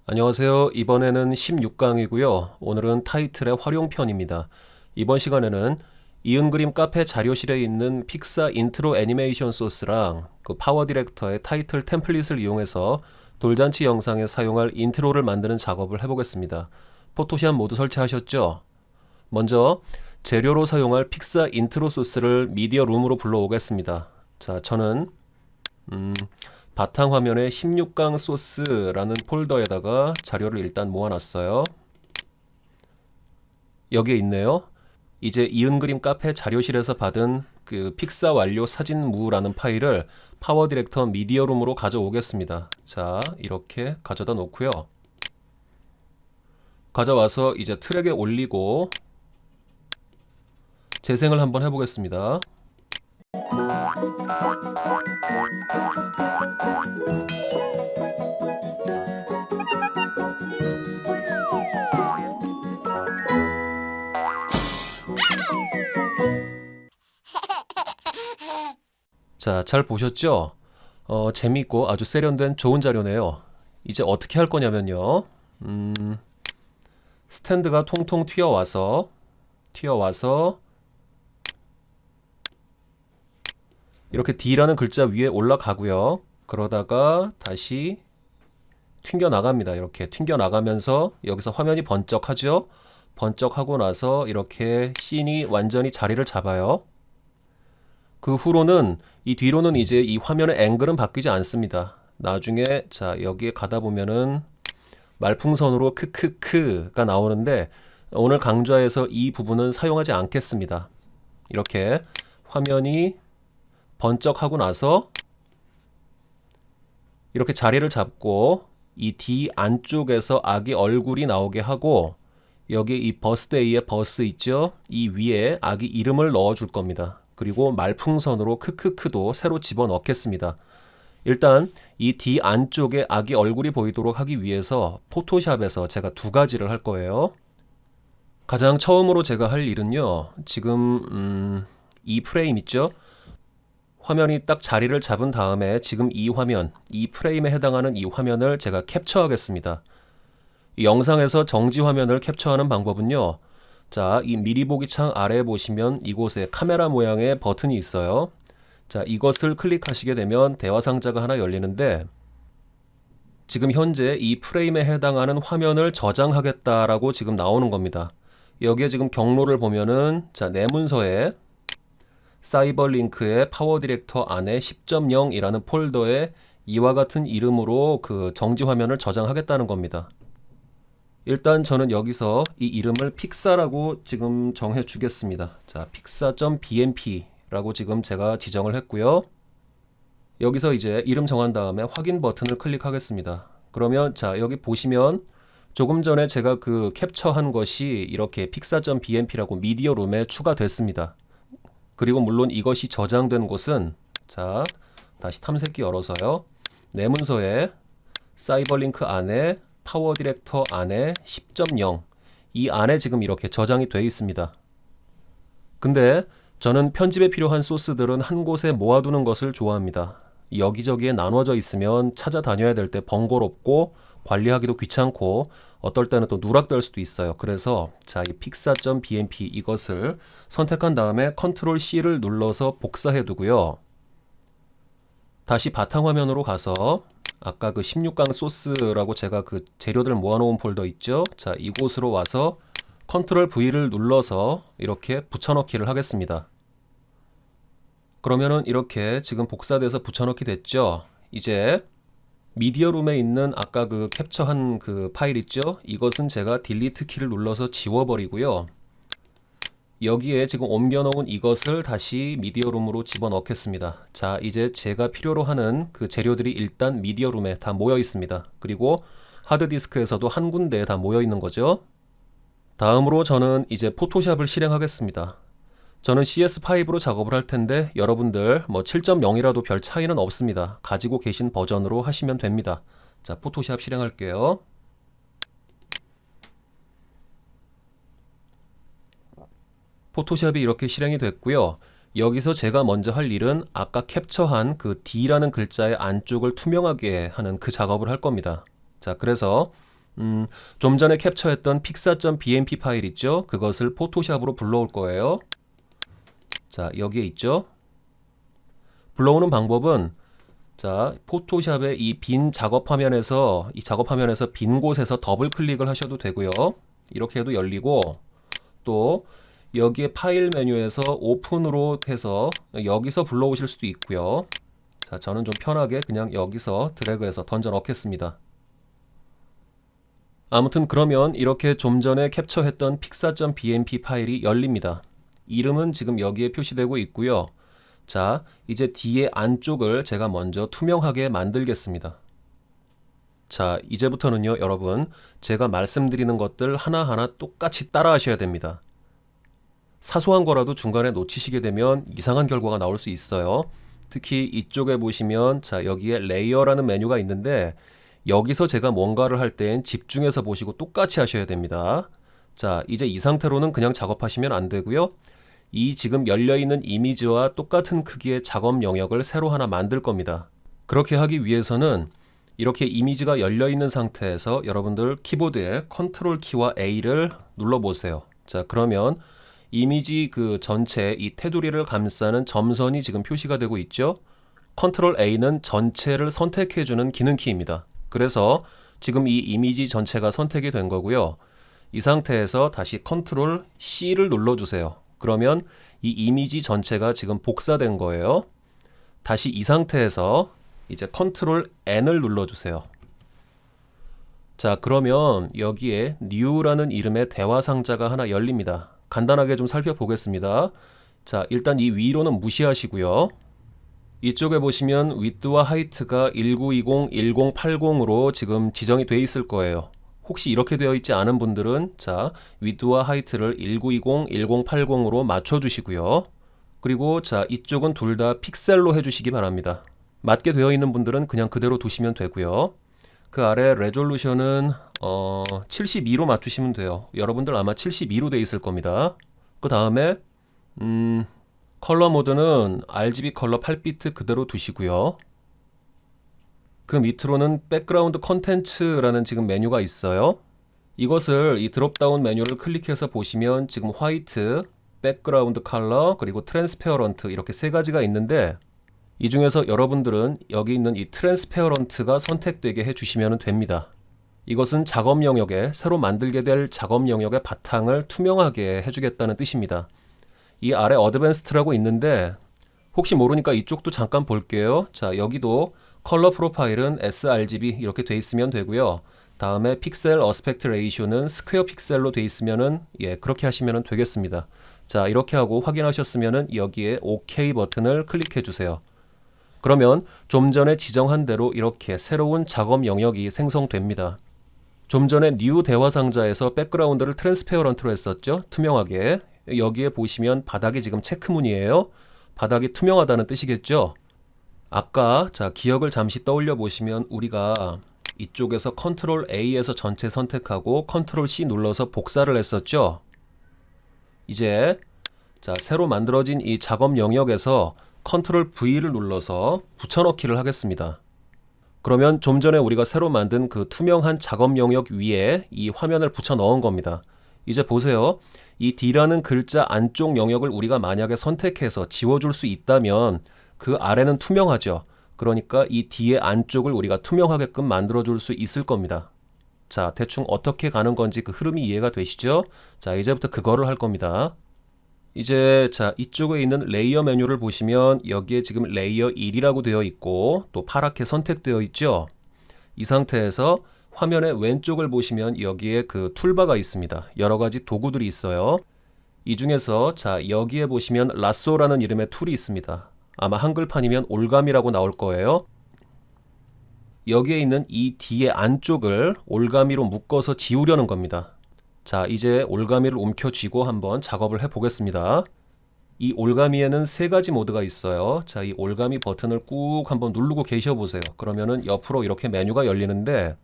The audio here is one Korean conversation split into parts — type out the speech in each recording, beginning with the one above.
안녕하세요. 이번에는 16강이고요. 오늘은 타이틀의 활용편입니다. 이번 시간에는 이은그림 카페 자료실에 있는 픽사 인트로 애니메이션 소스랑 그 파워 디렉터의 타이틀 템플릿을 이용해서 돌잔치 영상에 사용할 인트로를 만드는 작업을 해보겠습니다. 포토샵 모두 설치하셨죠? 먼저 재료로 사용할 픽사 인트로 소스를 미디어 룸으로 불러오겠습니다. 자, 저는 바탕화면에 16강 소스라는 폴더에다가 자료를 일단 모아놨어요. 여기에 있네요. 이제 이은그림 카페 자료실에서 받은 그 픽사 완료 사진무라는 파일을 파워 디렉터 미디어룸으로 가져오겠습니다. 자, 이렇게 가져다 놓고요. 가져와서 이제 트랙에 올리고 재생을 한번 해보겠습니다. 자, 잘 보셨죠? 재밌고 아주 세련된 좋은 자료네요. 이제 어떻게 할 거냐면요. 스탠드가 통통 튀어와서 이렇게 D라는 글자 위에 올라가고요. 그러다가 다시 튕겨 나갑니다. 이렇게 튕겨 나가면서 여기서 화면이 번쩍하죠? 번쩍하고 나서 이렇게 씬이 완전히 자리를 잡아요. 그 후로는 이 뒤로는 이제 이 화면의 앵글은 바뀌지 않습니다. 나중에 자 여기에 가다 보면은 말풍선으로 크크크가 나오는데 오늘 강좌에서 이 부분은 사용하지 않겠습니다. 이렇게 화면이 번쩍하고 나서 이렇게 자리를 잡고 이 D 안쪽에서 아기 얼굴이 나오게 하고 여기 이 버스데이의 버스 있죠? 이 위에 아기 이름을 넣어 줄 겁니다. 그리고 말풍선으로 크크크도 새로 집어넣겠습니다. 일단 이 D 안쪽에 아기 얼굴이 보이도록 하기 위해서 포토샵에서 제가 두 가지를 할 거예요. 가장 처음으로 제가 할 일은요. 지금 이 프레임 있죠? 화면이 딱 자리를 잡은 다음에 지금 이 화면, 이 프레임에 해당하는 이 화면을 제가 캡처하겠습니다. 이 영상에서 정지 화면을 캡처하는 방법은요. 자, 이 미리 보기 창 아래에 보시면 이곳에 카메라 모양의 버튼이 있어요. 자, 이것을 클릭하시게 되면 대화 상자가 하나 열리는데 지금 현재 이 프레임에 해당하는 화면을 저장하겠다라고 지금 나오는 겁니다. 여기에 지금 경로를 보면은 자, 내 문서에 사이버링크의 파워 디렉터 안에 10.0이라는 폴더에 이와 같은 이름으로 그 정지 화면을 저장하겠다는 겁니다. 일단 저는 여기서 이 이름을 픽사라고 지금 정해 주겠습니다. 자, pixar.bmp라고 지금 제가 지정을 했고요. 여기서 이제 이름 정한 다음에 확인 버튼을 클릭하겠습니다. 그러면 자, 여기 보시면 조금 전에 제가 그 캡처한 것이 이렇게 pixar.bmp라고 미디어 룸에 추가됐습니다. 그리고 물론 이것이 저장된 곳은 자, 다시 탐색기 열어서요. 내 문서에 사이버링크 안에 파워 디렉터 안에 10.0 이 안에 지금 이렇게 저장이 되어 있습니다. 근데 저는 편집에 필요한 소스들은 한 곳에 모아두는 것을 좋아합니다. 여기저기에 나눠져 있으면 찾아다녀야 될 때 번거롭고 관리하기도 귀찮고 어떨 때는 또 누락될 수도 있어요. 그래서 자, 이 pixar.bmp 이것을 선택한 다음에 컨트롤 C를 눌러서 복사해 두고요. 다시 바탕화면으로 가서 아까 그 16강 소스라고 제가 그 재료들 모아놓은 폴더 있죠? 자, 이곳으로 와서 컨트롤 V를 눌러서 이렇게 붙여넣기를 하겠습니다. 그러면은 이렇게 지금 복사돼서 붙여넣기 됐죠? 이제 미디어 룸에 있는 아까 그 캡처한 그 파일 있죠? 이것은 제가 딜리트 키를 눌러서 지워버리고요. 여기에 지금 옮겨놓은 이것을 다시 미디어 룸으로 집어넣겠습니다. 자, 이제 제가 필요로 하는 그 재료들이 일단 미디어 룸에 다 모여 있습니다. 그리고 하드디스크에서도 한 군데에 다 모여 있는 거죠. 다음으로 저는 이제 포토샵을 실행하겠습니다. 저는 CS5로 작업을 할 텐데 여러분들 뭐 7.0이라도 별 차이는 없습니다. 가지고 계신 버전으로 하시면 됩니다. 자, 포토샵 실행할게요. 포토샵이 이렇게 실행이 됐고요. 여기서 제가 먼저 할 일은 아까 캡처한 그 D라는 글자의 안쪽을 투명하게 하는 그 작업을 할 겁니다. 자, 그래서 좀 전에 캡처했던 pixar.bmp 파일 있죠? 그것을 포토샵으로 불러올 거예요. 자, 여기에 있죠? 불러오는 방법은 자, 포토샵의 이 빈 작업 화면에서 빈 곳에서 더블 클릭을 하셔도 되고요. 이렇게 해도 열리고 또 여기에 파일 메뉴에서 오픈으로 해서 여기서 불러오실 수도 있고요. 자, 저는 좀 편하게 그냥 여기서 드래그해서 던져 넣겠습니다. 아무튼 그러면 이렇게 좀 전에 캡처했던 pixar.bmp 파일이 열립니다. 이름은 지금 여기에 표시되고 있고요. 자, 이제 D의 안쪽을 제가 먼저 투명하게 만들겠습니다. 자, 이제부터는요, 여러분, 제가 말씀드리는 것들 하나하나 똑같이 따라 하셔야 됩니다. 사소한 거라도 중간에 놓치시게 되면 이상한 결과가 나올 수 있어요. 특히 이쪽에 보시면 자, 여기에 레이어라는 메뉴가 있는데 여기서 제가 뭔가를 할 땐 집중해서 보시고 똑같이 하셔야 됩니다. 자, 이제 이 상태로는 그냥 작업하시면 안 되고요. 이 지금 열려있는 이미지와 똑같은 크기의 작업 영역을 새로 하나 만들 겁니다. 그렇게 하기 위해서는 이렇게 이미지가 열려있는 상태에서 여러분들 키보드에 컨트롤 키와 A를 눌러보세요. 자, 그러면 이미지 그 전체 이 테두리를 감싸는 점선이 지금 표시가 되고 있죠. 컨트롤 A는 전체를 선택해주는 기능 키입니다. 그래서 지금 이 이미지 전체가 선택이 된 거고요. 이 상태에서 다시 컨트롤 C를 눌러주세요. 그러면 이 이미지 전체가 지금 복사된 거예요. 다시 이 상태에서 이제 컨트롤 N을 눌러주세요. 자, 그러면 여기에 New라는 이름의 대화 상자가 하나 열립니다. 간단하게 좀 살펴보겠습니다. 자, 일단 이 위로는 무시하시고요. 이쪽에 보시면 width와 height가 1920, 1080으로 지금 지정이 돼 있을 거예요. 혹시 이렇게 되어 있지 않은 분들은 자, width와 height를 1920, 1080으로 맞춰주시고요. 그리고 자, 이쪽은 둘 다 픽셀로 해주시기 바랍니다. 맞게 되어 있는 분들은 그냥 그대로 두시면 되고요. 그 아래 레졸루션은 72로 맞추시면 돼요. 여러분들 아마 72로 돼 있을 겁니다. 그 다음에 컬러 모드는 RGB 컬러 8비트 그대로 두시고요. 그 밑으로는 백그라운드 컨텐츠라는 지금 메뉴가 있어요. 이것을 이 드롭다운 메뉴를 클릭해서 보시면 지금 화이트, 백그라운드 컬러, 그리고 트랜스페어런트 이렇게 세 가지가 있는데 이 중에서 여러분들은 여기 있는 이 트랜스페어런트가 선택되게 해주시면 됩니다. 이것은 작업 영역에 새로 만들게 될 작업 영역의 바탕을 투명하게 해주겠다는 뜻입니다. 이 아래 어드밴스드라고 있는데 혹시 모르니까 이쪽도 잠깐 볼게요. 자, 여기도 컬러 프로파일은 sRGB 이렇게 돼 있으면 되고요. 다음에 픽셀 어스펙트 레이쇼는 스퀘어 픽셀로 돼 있으면은 그렇게 하시면 되겠습니다. 자, 이렇게 하고 확인하셨으면은 여기에 OK 버튼을 클릭해 주세요. 그러면 좀 전에 지정한 대로 이렇게 새로운 작업 영역이 생성됩니다. 좀 전에 New 대화 상자에서 백그라운드를 트랜스페어런트로 했었죠. 투명하게. 여기에 보시면 바닥이 지금 체크문이에요. 바닥이 투명하다는 뜻이겠죠. 아까 자, 기억을 잠시 떠올려 보시면 우리가 이쪽에서 컨트롤 A에서 전체 선택하고 컨트롤 C 눌러서 복사를 했었죠. 이제 자, 새로 만들어진 이 작업 영역에서 컨트롤 V를 눌러서 붙여넣기를 하겠습니다. 그러면 좀 전에 우리가 새로 만든 그 투명한 작업 영역 위에 이 화면을 붙여 넣은 겁니다. 이제 보세요. 이 D라는 글자 안쪽 영역을 우리가 만약에 선택해서 지워줄 수 있다면 그 아래는 투명하죠. 그러니까 이 D의 안쪽을 우리가 투명하게끔 만들어줄 수 있을 겁니다. 자, 대충 어떻게 가는 건지 그 흐름이 이해가 되시죠? 자, 이제부터 그거를 할 겁니다. 이제 자, 이쪽에 있는 레이어 메뉴를 보시면 여기에 지금 레이어 1이라고 되어 있고 또 파랗게 선택되어 있죠. 이 상태에서 화면의 왼쪽을 보시면 여기에 그 툴바가 있습니다. 여러 가지 도구들이 있어요. 이 중에서 자, 여기에 보시면 라쏘라는 이름의 툴이 있습니다. 아마 한글판이면 올가미라고 나올 거예요. 여기에 있는 이 D의 안쪽을 올가미로 묶어서 지우려는 겁니다. 자, 이제 올가미를 움켜쥐고 한번 작업을 해보겠습니다. 이 올가미에는 세 가지 모드가 있어요. 자, 이 올가미 버튼을 꾹 한번 누르고 계셔 보세요. 그러면은 옆으로 이렇게 메뉴가 열리는데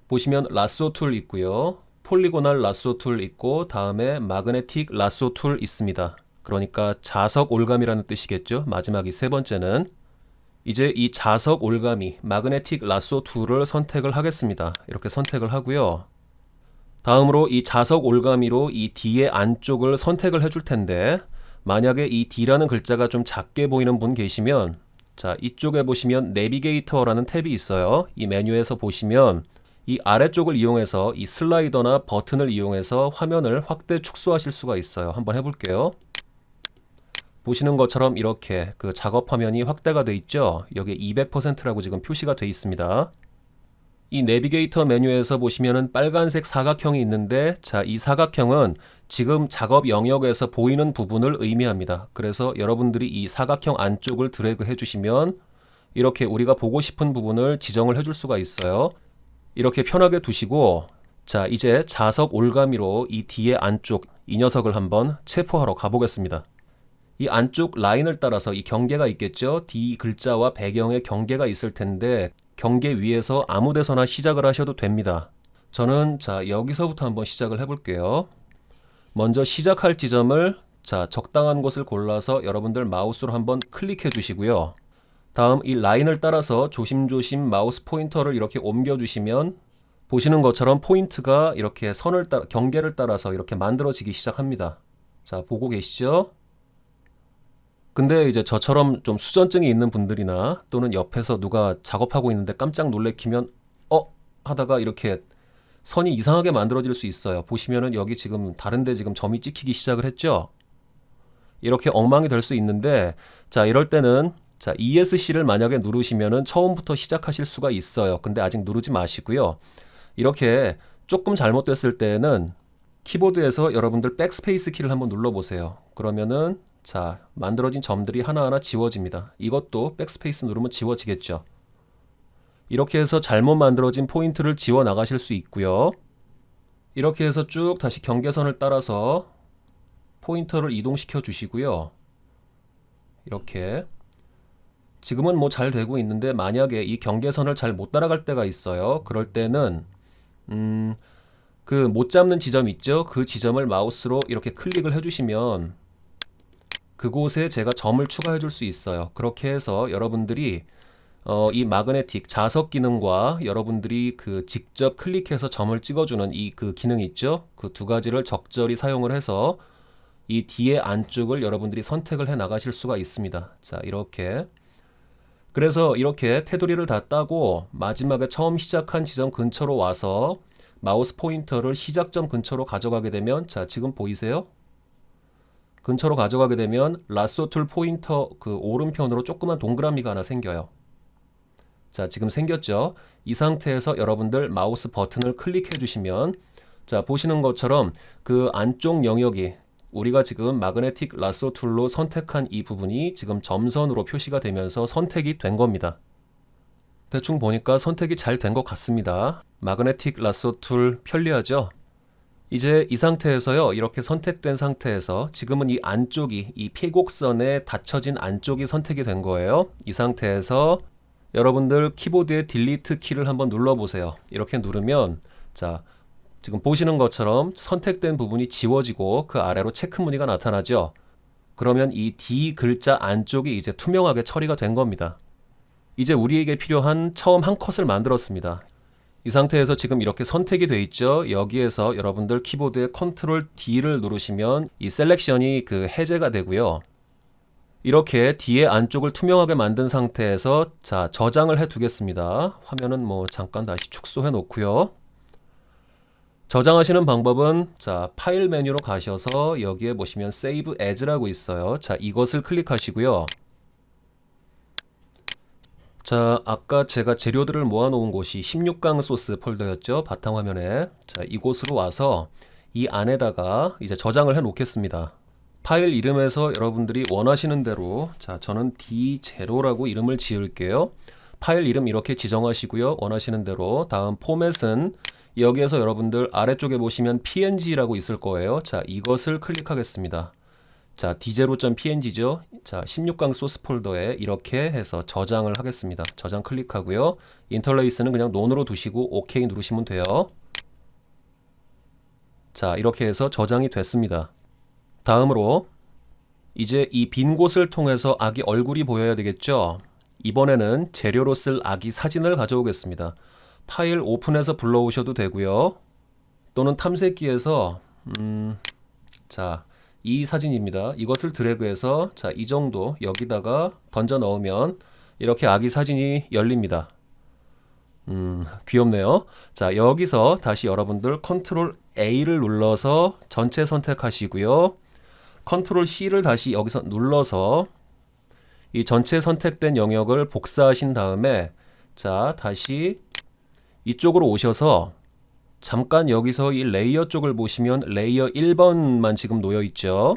보시면 라쏘 툴 있고요. 폴리고날 라쏘 툴 있고 다음에 마그네틱 라쏘 툴 있습니다. 그러니까 자석 올감이라는 뜻이겠죠. 마지막이 세 번째는 이제 이 자석 올가미 마그네틱 라쏘 툴을 선택을 하겠습니다. 이렇게 선택을 하고요. 다음으로 이 자석 올가미로 이 D의 안쪽을 선택을 해줄 텐데 만약에 이 D라는 글자가 좀 작게 보이는 분 계시면 자, 이쪽에 보시면 내비게이터라는 탭이 있어요. 이 메뉴에서 보시면 이 아래쪽을 이용해서 이 슬라이더나 버튼을 이용해서 화면을 확대 축소하실 수가 있어요. 한번 해볼게요. 보시는 것처럼 이렇게 그 작업 화면이 확대가 돼 있죠. 여기 200%라고 지금 표시가 돼 있습니다. 이 내비게이터 메뉴에서 보시면은 빨간색 사각형이 있는데 자, 이 사각형은 지금 작업 영역에서 보이는 부분을 의미합니다. 그래서 여러분들이 이 사각형 안쪽을 드래그 해주시면 이렇게 우리가 보고 싶은 부분을 지정을 해줄 수가 있어요. 이렇게 편하게 두시고 자, 이제 자석 올가미로 이 D의 안쪽 이 녀석을 한번 체포하러 가보겠습니다. 이 안쪽 라인을 따라서 이 경계가 있겠죠. D 글자와 배경에 경계가 있을 텐데 경계 위에서 아무 데서나 시작을 하셔도 됩니다. 저는 자, 여기서부터 한번 시작을 해볼게요. 먼저 시작할 지점을 자, 적당한 곳을 골라서 여러분들 마우스로 한번 클릭해 주시고요. 다음 이 라인을 따라서 조심조심 마우스 포인터를 이렇게 옮겨 주시면 보시는 것처럼 포인트가 이렇게 경계를 따라서 이렇게 만들어지기 시작합니다. 자, 보고 계시죠? 근데 이제 저처럼 좀 수전증이 있는 분들이나 또는 옆에서 누가 작업하고 있는데 깜짝 놀래키면 하다가 이렇게 선이 이상하게 만들어질 수 있어요. 보시면은 여기 지금 다른데 지금 점이 찍히기 시작을 했죠. 이렇게 엉망이 될 수 있는데 자, 이럴 때는 자, ESC를 만약에 누르시면은 처음부터 시작하실 수가 있어요. 근데 아직 누르지 마시고요. 이렇게 조금 잘못됐을 때는 키보드에서 여러분들 백스페이스 키를 한번 눌러보세요. 그러면은 자, 만들어진 점들이 하나하나 지워집니다. 이것도 백스페이스 누르면 지워지겠죠. 이렇게 해서 잘못 만들어진 포인트를 지워 나가실 수 있고요. 이렇게 해서 쭉 다시 경계선을 따라서 포인터를 이동시켜 주시고요. 이렇게 지금은 뭐 잘 되고 있는데 만약에 이 경계선을 잘 못 따라갈 때가 있어요. 그럴 때는 그 못 잡는 지점 있죠? 그 지점을 마우스로 이렇게 클릭을 해주시면 그곳에 제가 점을 추가해 줄 수 있어요. 그렇게 해서 여러분들이 이 마그네틱 자석 기능과 여러분들이 그 직접 클릭해서 점을 찍어주는 이 그 기능 있죠? 그 두 가지를 적절히 사용을 해서 이 D의 안쪽을 여러분들이 선택을 해 나가실 수가 있습니다. 자, 이렇게. 그래서 이렇게 테두리를 다 따고 마지막에 처음 시작한 지점 근처로 와서 마우스 포인터를 시작점 근처로 가져가게 되면 자, 지금 보이세요? 근처로 가져가게 되면 라쏘 툴 포인터 그 오른편으로 조그만 동그라미가 하나 생겨요. 자, 지금 생겼죠? 이 상태에서 여러분들 마우스 버튼을 클릭해 주시면 자, 보시는 것처럼 그 안쪽 영역이 우리가 지금 마그네틱 라쏘 툴로 선택한 이 부분이 지금 점선으로 표시가 되면서 선택이 된 겁니다. 대충 보니까 선택이 잘 된 것 같습니다. 마그네틱 라쏘 툴 편리하죠? 이제 이 상태에서요, 이렇게 선택된 상태에서 지금은 이 안쪽이 이 폐곡선에 닫혀진 안쪽이 선택이 된 거예요. 이 상태에서 여러분들 키보드의 딜리트 키를 한번 눌러보세요. 이렇게 누르면 자, 지금 보시는 것처럼 선택된 부분이 지워지고 그 아래로 체크 무늬가 나타나죠. 그러면 이 D 글자 안쪽이 이제 투명하게 처리가 된 겁니다. 이제 우리에게 필요한 처음 한 컷을 만들었습니다. 이 상태에서 지금 이렇게 선택이 돼 있죠. 여기에서 여러분들 키보드의 컨트롤 D를 누르시면 이 셀렉션이 그 해제가 되고요. 이렇게 D의 안쪽을 투명하게 만든 상태에서 자, 저장을 해 두겠습니다. 화면은 뭐 잠깐 다시 축소해 놓고요. 저장하시는 방법은 자, 파일 메뉴로 가셔서 여기에 보시면 Save As라고 있어요. 자, 이것을 클릭하시고요. 자, 아까 제가 재료들을 모아놓은 곳이 16강 소스 폴더였죠. 바탕화면에. 자, 이곳으로 와서 이 안에다가 이제 저장을 해 놓겠습니다. 파일 이름에서 여러분들이 원하시는 대로 자, 저는 D0라고 이름을 지을게요. 파일 이름 이렇게 지정하시고요. 원하시는 대로. 다음 포맷은 여기에서 여러분들 아래쪽에 보시면 png라고 있을 거예요. 자, 이것을 클릭하겠습니다. 자, d0.png죠. 자, 16강 소스 폴더에 이렇게 해서 저장을 하겠습니다. 저장 클릭하고요. 인터레이스는 그냥 논으로 두시고 OK 누르시면 돼요. 자, 이렇게 해서 저장이 됐습니다. 다음으로 이제 이 빈 곳을 통해서 아기 얼굴이 보여야 되겠죠? 이번에는 재료로 쓸 아기 사진을 가져오겠습니다. 파일 오픈해서 불러오셔도 되고요. 또는 탐색기에서 자, 이 사진입니다. 이것을 드래그해서 자, 이 정도 여기다가 던져 넣으면 이렇게 아기 사진이 열립니다. 귀엽네요. 자, 여기서 다시 여러분들 컨트롤 A를 눌러서 전체 선택하시고요. 컨트롤 C를 다시 여기서 눌러서 이 전체 선택된 영역을 복사하신 다음에 자, 다시 이쪽으로 오셔서 잠깐 여기서 이 레이어 쪽을 보시면 레이어 1번만 지금 놓여 있죠.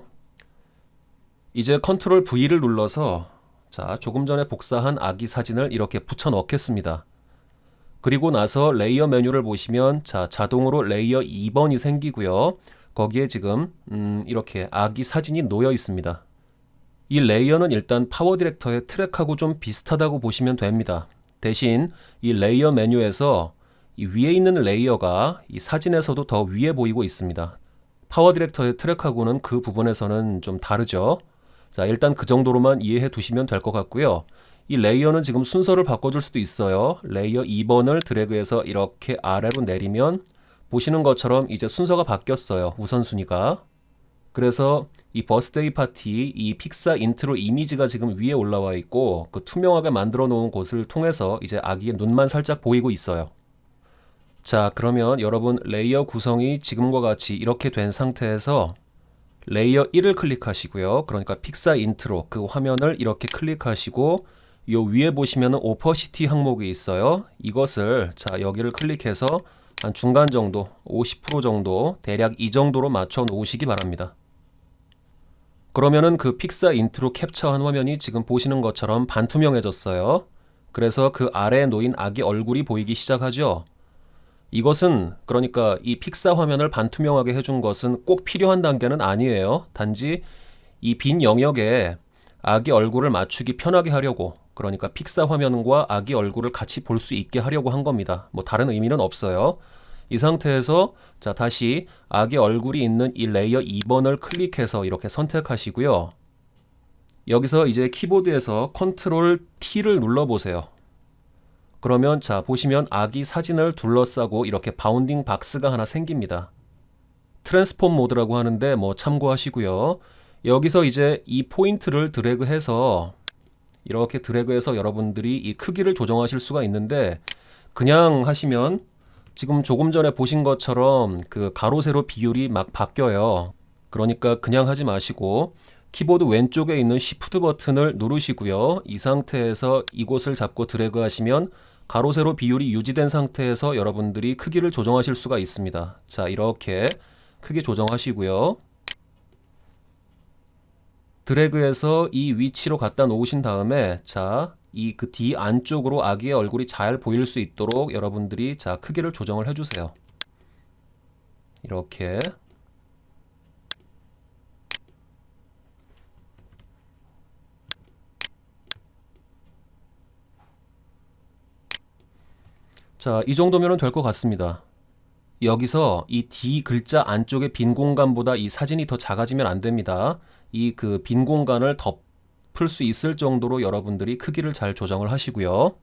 이제 컨트롤 V를 눌러서 자, 조금 전에 복사한 아기 사진을 이렇게 붙여 넣겠습니다. 그리고 나서 레이어 메뉴를 보시면 자, 자동으로 레이어 2번이 생기고요. 거기에 지금 이렇게 아기 사진이 놓여 있습니다. 이 레이어는 일단 파워 디렉터의 트랙하고 좀 비슷하다고 보시면 됩니다. 대신 이 레이어 메뉴에서 이 위에 있는 레이어가 이 사진에서도 더 위에 보이고 있습니다. 파워 디렉터의 트랙하고는 그 부분에서는 좀 다르죠. 자, 일단 그 정도로만 이해해 두시면 될 것 같고요. 이 레이어는 지금 순서를 바꿔줄 수도 있어요. 레이어 2번을 드래그해서 이렇게 아래로 내리면 보시는 것처럼 이제 순서가 바뀌었어요. 우선순위가. 그래서 이 버스데이 파티, 이 픽사 인트로 이미지가 지금 위에 올라와 있고 그 투명하게 만들어 놓은 곳을 통해서 이제 아기의 눈만 살짝 보이고 있어요. 자, 그러면 여러분 레이어 구성이 지금과 같이 이렇게 된 상태에서 레이어 1을 클릭하시고요. 그러니까 픽사 인트로 그 화면을 이렇게 클릭하시고 요 위에 보시면은 오퍼시티 항목이 있어요. 이것을 자, 여기를 클릭해서 한 중간 정도, 50% 정도, 대략 이 정도로 맞춰 놓으시기 바랍니다. 그러면은 그 픽사 인트로 캡처한 화면이 지금 보시는 것처럼 반투명해졌어요. 그래서 그 아래에 놓인 아기 얼굴이 보이기 시작하죠. 이것은 그러니까 이 픽사 화면을 반투명하게 해준 것은 꼭 필요한 단계는 아니에요. 단지 이 빈 영역에 아기 얼굴을 맞추기 편하게 하려고, 그러니까 픽사 화면과 아기 얼굴을 같이 볼 수 있게 하려고 한 겁니다. 뭐 다른 의미는 없어요. 이 상태에서 자, 다시 아기 얼굴이 있는 이 레이어 2번을 클릭해서 이렇게 선택하시고요. 여기서 이제 키보드에서 컨트롤 T를 눌러보세요. 그러면 자, 보시면 아기 사진을 둘러싸고 이렇게 바운딩 박스가 하나 생깁니다. 트랜스폼 모드라고 하는데 뭐 참고하시고요. 여기서 이제 이 포인트를 드래그해서 이렇게 드래그해서 여러분들이 이 크기를 조정하실 수가 있는데 그냥 하시면 지금 조금 전에 보신 것처럼 그 가로 세로 비율이 막 바뀌어요. 그러니까 그냥 하지 마시고 키보드 왼쪽에 있는 Shift 버튼을 누르시고요. 이 상태에서 이곳을 잡고 드래그 하시면 가로 세로 비율이 유지된 상태에서 여러분들이 크기를 조정하실 수가 있습니다. 자, 이렇게 크기 조정하시고요. 드래그해서 이 위치로 갖다 놓으신 다음에 자, 이 그 뒤 안쪽으로 아기의 얼굴이 잘 보일 수 있도록 여러분들이 자, 크기를 조정을 해주세요. 이렇게. 자, 이 정도면 될 것 같습니다. 여기서 이 D 글자 안쪽의 빈 공간보다 이 사진이 더 작아지면 안 됩니다. 이 그 빈 공간을 덮을 수 있을 정도로 여러분들이 크기를 잘 조정을 하시고요.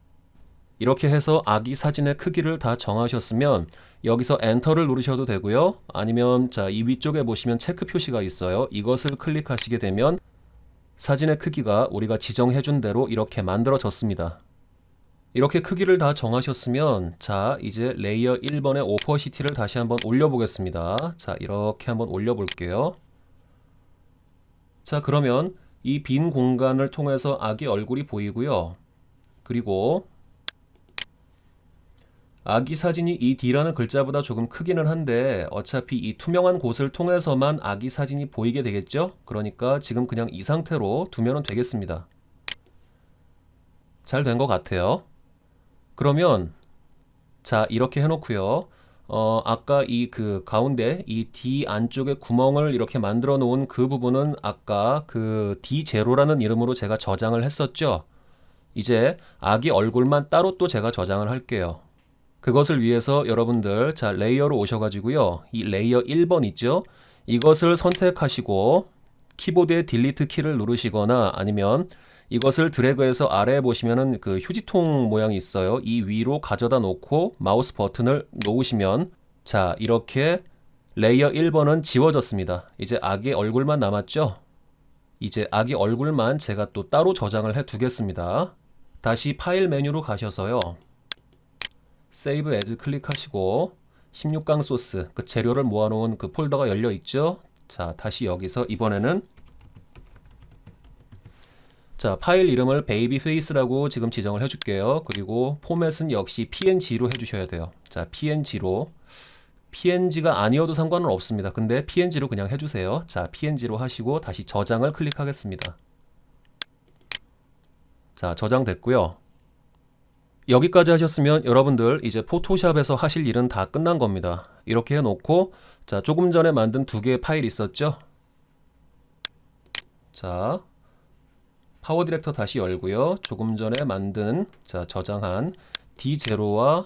이렇게 해서 아기 사진의 크기를 다 정하셨으면 여기서 엔터를 누르셔도 되고요. 아니면 자, 이 위쪽에 보시면 체크 표시가 있어요. 이것을 클릭하시게 되면 사진의 크기가 우리가 지정해 준 대로 이렇게 만들어졌습니다. 이렇게 크기를 다 정하셨으면 자, 이제 레이어 1번의 오퍼시티를 다시 한번 올려보겠습니다. 자, 이렇게 한번 올려볼게요. 자, 그러면 이 빈 공간을 통해서 아기 얼굴이 보이고요. 그리고 아기 사진이 이 D라는 글자보다 조금 크기는 한데 어차피 이 투명한 곳을 통해서만 아기 사진이 보이게 되겠죠? 그러니까 지금 그냥 이 상태로 두면 되겠습니다. 잘 된 것 같아요. 그러면 자, 이렇게 해놓고요. 아까 이 그 가운데 이 D 안쪽에 구멍을 이렇게 만들어 놓은 그 부분은 아까 그 D0라는 이름으로 제가 저장을 했었죠. 이제 아기 얼굴만 따로 또 제가 저장을 할게요. 그것을 위해서 여러분들 자 레이어로 오셔가지고요. 이 레이어 1번 있죠? 이것을 선택하시고 키보드의 딜리트 키를 누르시거나 아니면 이것을 드래그해서 아래에 보시면은 그 휴지통 모양이 있어요. 이 위로 가져다 놓고 마우스 버튼을 놓으시면 자 이렇게 레이어 1번은 지워졌습니다. 이제 아기 얼굴만 남았죠? 이제 아기 얼굴만 제가 또 따로 저장을 해 두겠습니다. 다시 파일 메뉴로 가셔서요. 세이브 에즈 클릭하시고 16강 소스 그 재료를 모아놓은 그 폴더가 열려 있죠? 자 다시 여기서 이번에는 자 파일 이름을 베이비 페이스라고 지금 지정을 해줄게요. 그리고 포맷은 역시 png로 해주셔야 돼요. 자 png로 png가 아니어도 상관은 없습니다. 근데 png로 그냥 해주세요. 자 png로 하시고 다시 저장을 클릭하겠습니다. 자 저장됐고요. 여기까지 하셨으면 여러분들 이제 포토샵에서 하실 일은 다 끝난 겁니다. 이렇게 해놓고 자 조금 전에 만든 두 개의 파일 있었죠? 자 파워 디렉터 다시 열고요. 조금 전에 만든 자 저장한 D0와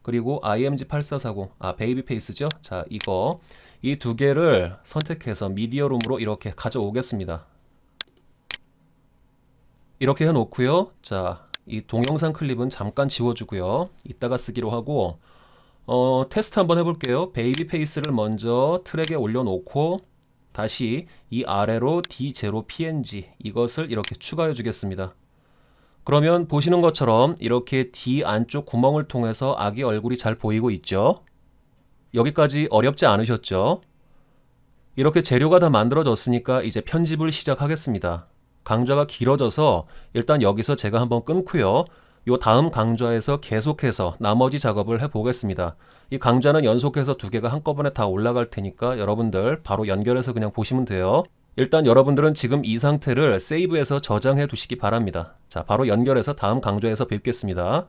그리고 IMG8440 베이비 페이스죠. 자 이거 이 두 개를 선택해서 미디어 룸으로 이렇게 가져오겠습니다. 이렇게 해놓고요. 자 이 동영상 클립은 잠깐 지워주고요. 이따가 쓰기로 하고 테스트 한번 해볼게요. 베이비 페이스를 먼저 트랙에 올려놓고 다시 이 아래로 D0 PNG 이것을 이렇게 추가해 주겠습니다. 그러면 보시는 것처럼 이렇게 D 안쪽 구멍을 통해서 아기 얼굴이 잘 보이고 있죠? 여기까지 어렵지 않으셨죠? 이렇게 재료가 다 만들어졌으니까 이제 편집을 시작하겠습니다. 강좌가 길어져서 일단 여기서 제가 한번 끊고요. 요 다음 강좌에서 계속해서 나머지 작업을 해보겠습니다. 이 강좌는 연속해서 두 개가 한꺼번에 다 올라갈 테니까 여러분들 바로 연결해서 그냥 보시면 돼요. 일단 여러분들은 지금 이 상태를 세이브해서 저장해 두시기 바랍니다. 자, 바로 연결해서 다음 강좌에서 뵙겠습니다.